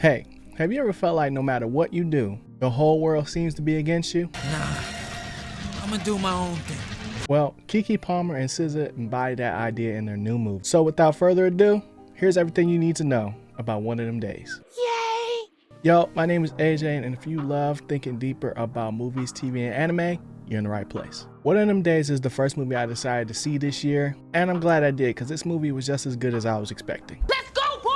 Hey, have you ever felt like no matter what you do, the whole world seems to be against you? Nah, I'm gonna do my own thing. Well, Keke Palmer and SZA embody that idea in their new movie. So without further ado, here's everything you need to know about One of Them Days. Yay! Yo, my name is AJ, and if you love thinking deeper about movies, TV, and anime, you're in the right place. One of Them Days is the first movie I decided to see this year, and I'm glad I did because this movie was just as good as I was expecting. Let's go, boy!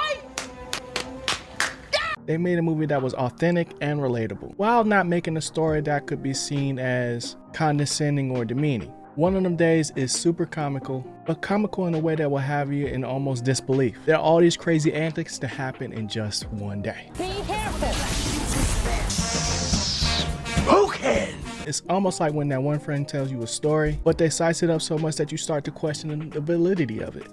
They made a movie that was authentic and relatable, while not making a story that could be seen as condescending or demeaning. One of Them Days is super comical, but comical in a way that will have you in almost disbelief. There are all these crazy antics that happen in just one day. Be careful! Okay. It's almost like when that one friend tells you a story, but they spice it up so much that you start to question the validity of it.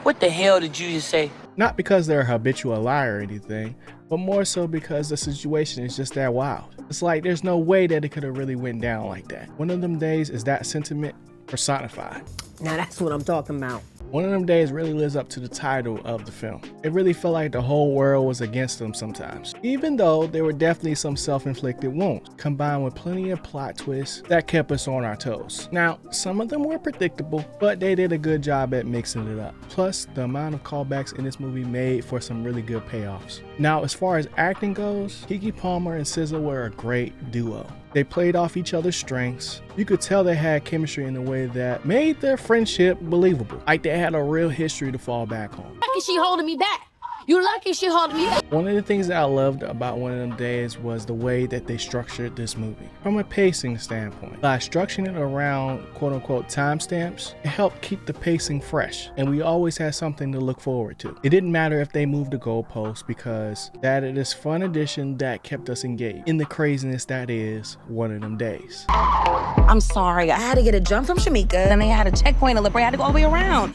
What the hell did you just say? Not because they're a habitual liar or anything, but more so because the situation is just that wild. It's like there's no way that it could have really went down like that. One of Them Days is that sentiment personified. Now that's what I'm talking about. One of Them Days really lives up to the title of the film. It really felt like the whole world was against them sometimes, even though there were definitely some self-inflicted wounds, combined with plenty of plot twists that kept us on our toes. Now, some of them were predictable, but they did a good job at mixing it up. Plus, the amount of callbacks in this movie made for some really good payoffs. Now, as far as acting goes, Keke Palmer and SZA were a great duo. They played off each other's strengths. You could tell they had chemistry in a way that made their friendship believable. Like they had a real history to fall back on. Lucky she holding me back. You lucky she holding me back. One of the things that I loved about One of Them Days was the way that they structured this movie. From a pacing standpoint, by structuring it around quote-unquote timestamps, it helped keep the pacing fresh, and we always had something to look forward to. It didn't matter if they moved the goalposts because they added this fun addition that kept us engaged in the craziness that is One of Them Days. I'm sorry, I had to get a jump from Shamika, then they had a checkpoint at I had to go all the way around.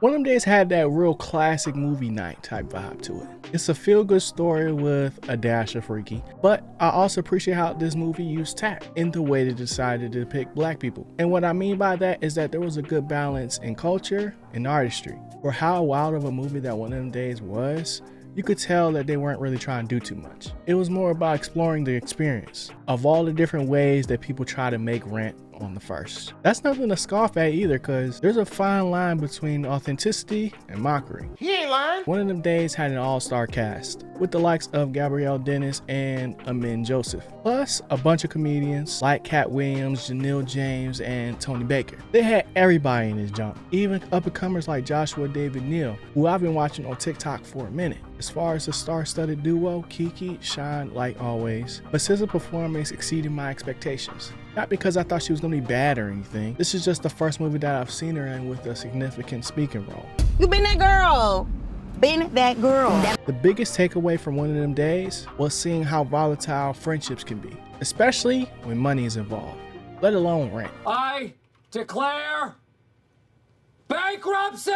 One of Them Days had that real classic movie night type vibe to it. It's a feel-good story with a dash of freaky, but I also appreciate how this movie used tact in the way they decided to depict black people. And what I mean by that is that there was a good balance in culture and artistry. For how wild of a movie that One of Them Days was, you could tell that they weren't really trying to do too much. It was more about exploring the experience of all the different ways that people try to make rent on the first. That's nothing to scoff at either, because there's a fine line between authenticity and mockery. He ain't lying. One of Them Days had an all-star cast with the likes of Gabrielle Dennis and Amin Joseph, plus a bunch of comedians like Cat Williams, Janelle James, and Tony Baker. They had everybody in this jump, even up-and-comers like Joshua David Neal, who I've been watching on TikTok for a minute. As far as the star-studded duo, Keke shined like always, but SZA's performance exceeded my expectations. Not because I thought she was gonna be bad or anything. This is just the first movie that I've seen her in with a significant speaking role. You been that girl. Been that girl. The biggest takeaway from One of Them Days was seeing how volatile friendships can be, especially when money is involved, let alone rent. I declare bankruptcy!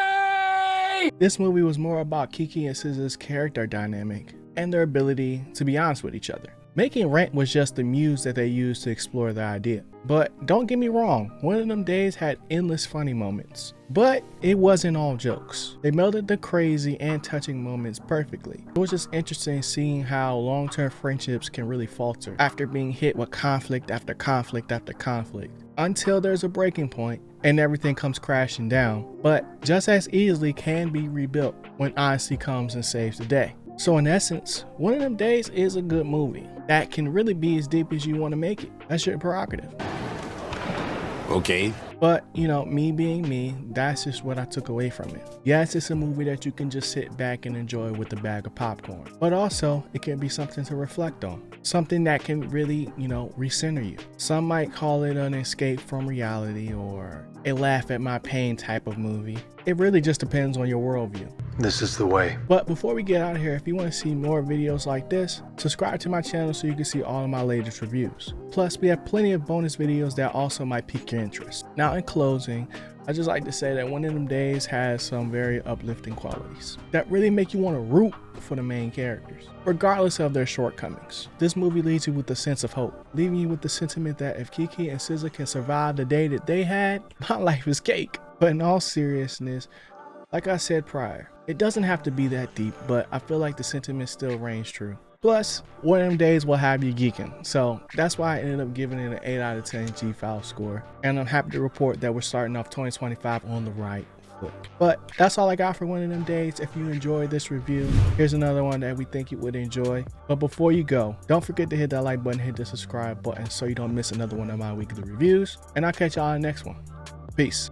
This movie was more about Keke and SZA's character dynamic and their ability to be honest with each other. Making rent was just the muse that they used to explore the idea. But don't get me wrong, One of Them Days had endless funny moments. But it wasn't all jokes. They melded the crazy and touching moments perfectly. It was just interesting seeing how long-term friendships can really falter after being hit with conflict after conflict after conflict, until there's a breaking point and everything comes crashing down, but just as easily can be rebuilt when honesty comes and saves the day. So in essence, One of Them Days is a good movie that can really be as deep as you want to make it. That's your prerogative. Okay. But, you know, me being me, that's just what I took away from it. Yes, it's a movie that you can just sit back and enjoy with a bag of popcorn. But also, it can be something to reflect on. Something that can really, recenter you. Some might call it an escape from reality or a laugh at my pain type of movie. It really just depends on your worldview. This is the way. But before we get out of here, if you want to see more videos like this, subscribe to my channel so you can see all of my latest reviews. Plus, we have plenty of bonus videos that also might pique your interest. Now, in closing, I just like to say that One of Them Days has some very uplifting qualities that really make you want to root for the main characters, regardless of their shortcomings. This movie leaves you with a sense of hope, leaving you with the sentiment that if Keke and SZA can survive the day that they had, my life is cake. But in all seriousness, Like I said prior, it doesn't have to be that deep, but I feel like the sentiment still reigns true. Plus, one of them days will have you geeking, so that's why I ended up giving it an 8 out of 10 G-File score, and I'm happy to report that we're starting off 2025 on the right foot. But that's all I got for one of them days. If you enjoyed this review, here's another one that we think you would enjoy. But before you go, don't forget to hit that like button, hit the subscribe button so you don't miss another one of my weekly reviews, and I'll catch y'all in the next one. Peace.